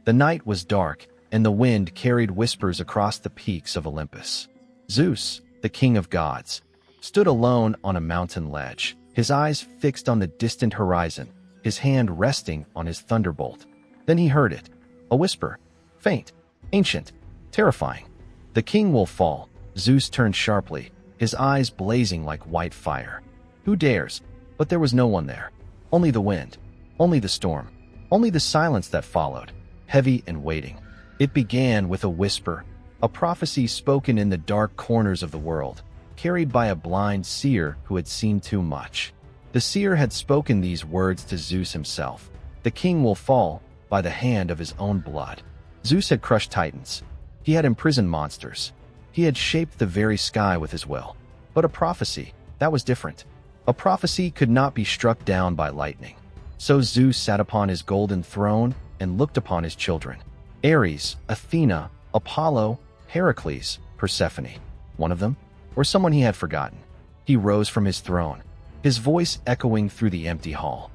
The night was dark, and the wind carried whispers across the peaks of Olympus. Zeus, the king of gods, stood alone on a mountain ledge, his eyes fixed on the distant horizon, his hand resting on his thunderbolt. Then he heard it, a whisper, faint, ancient, terrifying. "The king will fall." Zeus turned sharply, his eyes blazing like white fire. "Who dares?" But there was no one there. Only the wind, only the storm, only the silence that followed, heavy and waiting. It began with a whisper, a prophecy spoken in the dark corners of the world, carried by a blind seer who had seen too much. The seer had spoken these words to Zeus himself. The king will fall by the hand of his own blood. Zeus had crushed titans. He had imprisoned monsters. He had shaped the very sky with his will. But a prophecy, that was different. A prophecy could not be struck down by lightning. So Zeus sat upon his golden throne and looked upon his children. Ares, Athena, Apollo, Heracles, Persephone. One of them? Or someone he had forgotten? He rose from his throne, his voice echoing through the empty hall.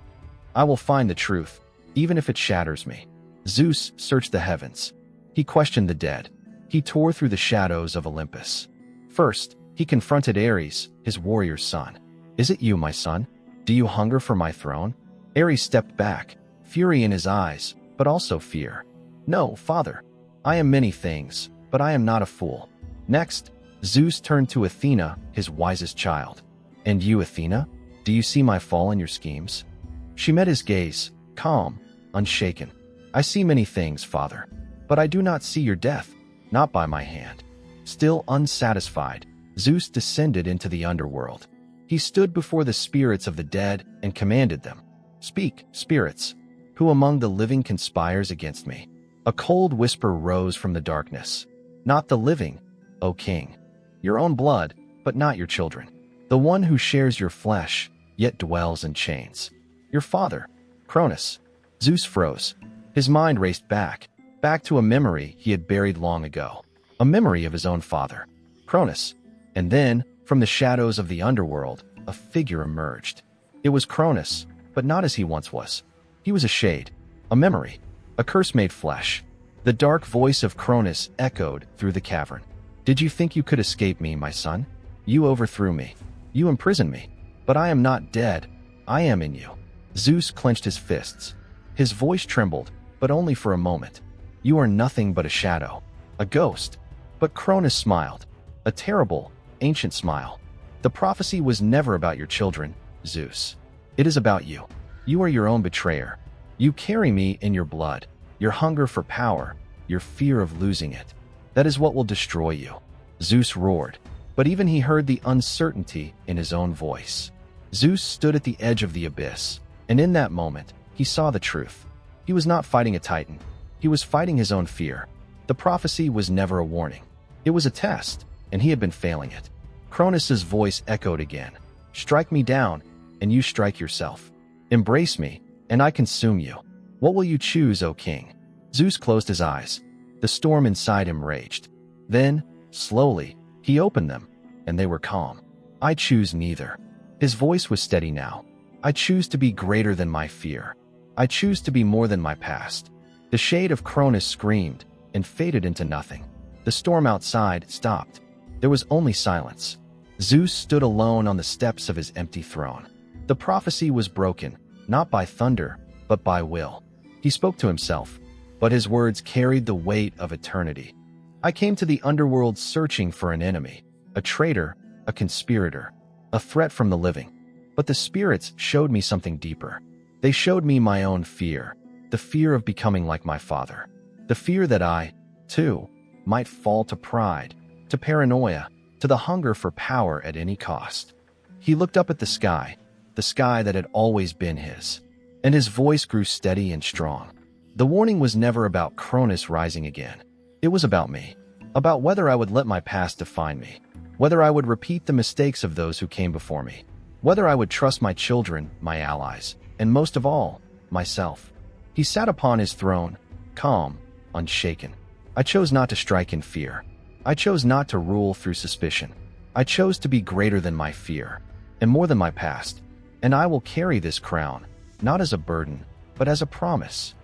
"I will find the truth, even if it shatters me." Zeus searched the heavens. He questioned the dead. He tore through the shadows of Olympus. First, he confronted Ares, his warrior's son. "Is it you, my son? Do you hunger for my throne?" Ares stepped back, fury in his eyes, but also fear. "No, father. I am many things, but I am not a fool." Next, Zeus turned to Athena, his wisest child. "And you, Athena? Do you see my fall in your schemes?" She met his gaze, calm, unshaken. "I see many things, father, but I do not see your death, not by my hand." Still unsatisfied, Zeus descended into the underworld. He stood before the spirits of the dead and commanded them, "Speak, spirits. Who among the living conspires against me?" A cold whisper rose from the darkness. "Not the living, O king. Your own blood, but not your children. The one who shares your flesh, yet dwells in chains. Your father, Cronus." Zeus froze. His mind raced back to a memory he had buried long ago. A memory of his own father, Cronus. And then, from the shadows of the underworld, a figure emerged. It was Cronus, but not as he once was. He was a shade, a memory, a curse made flesh. The dark voice of Cronus echoed through the cavern. "Did you think you could escape me, my son? You overthrew me. You imprisoned me. But I am not dead. I am in you." Zeus clenched his fists. His voice trembled, but only for a moment. "You are nothing but a shadow, a ghost." But Cronus smiled, a terrible, ancient smile. "The prophecy was never about your children, Zeus. It is about you. You are your own betrayer. You carry me in your blood, your hunger for power, your fear of losing it. That is what will destroy you." Zeus roared, but even he heard the uncertainty in his own voice. Zeus stood at the edge of the abyss, and in that moment, he saw the truth. He was not fighting a titan. He was fighting his own fear. The prophecy was never a warning. It was a test, and he had been failing it. Cronus's voice echoed again. "Strike me down, and you strike yourself. Embrace me, and I consume you. What will you choose, O king?" Zeus closed his eyes. The storm inside him raged. Then, slowly, he opened them, and they were calm. "I choose neither." His voice was steady now. "I choose to be greater than my fear. I choose to be more than my past." The shade of Cronus screamed and faded into nothing. The storm outside stopped. There was only silence. Zeus stood alone on the steps of his empty throne. The prophecy was broken, not by thunder, but by will. He spoke to himself, but his words carried the weight of eternity. "I came to the underworld searching for an enemy, a traitor, a conspirator, a threat from the living. But the spirits showed me something deeper. They showed me my own fear, the fear of becoming like my father. The fear that I, too, might fall to pride, to paranoia, to the hunger for power at any cost." He looked up at the sky that had always been his, and his voice grew steady and strong. The warning was never about Cronus rising again. It was about me, about whether I would let my past define me, whether I would repeat the mistakes of those who came before me, whether I would trust my children, my allies, and most of all, myself. He sat upon his throne, calm, unshaken. "I chose not to strike in fear. I chose not to rule through suspicion. I chose to be greater than my fear, and more than my past. And I will carry this crown, not as a burden, but as a promise."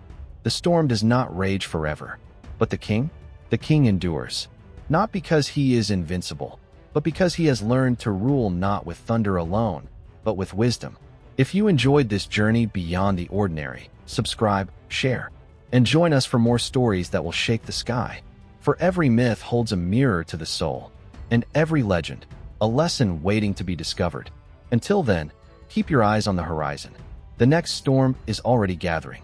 The storm does not rage forever. But the king? The king endures. Not because he is invincible, but because he has learned to rule not with thunder alone, but with wisdom. If you enjoyed this journey beyond the ordinary, subscribe, share, and join us for more stories that will shake the sky. For every myth holds a mirror to the soul, and every legend, a lesson waiting to be discovered. Until then, keep your eyes on the horizon. The next storm is already gathering.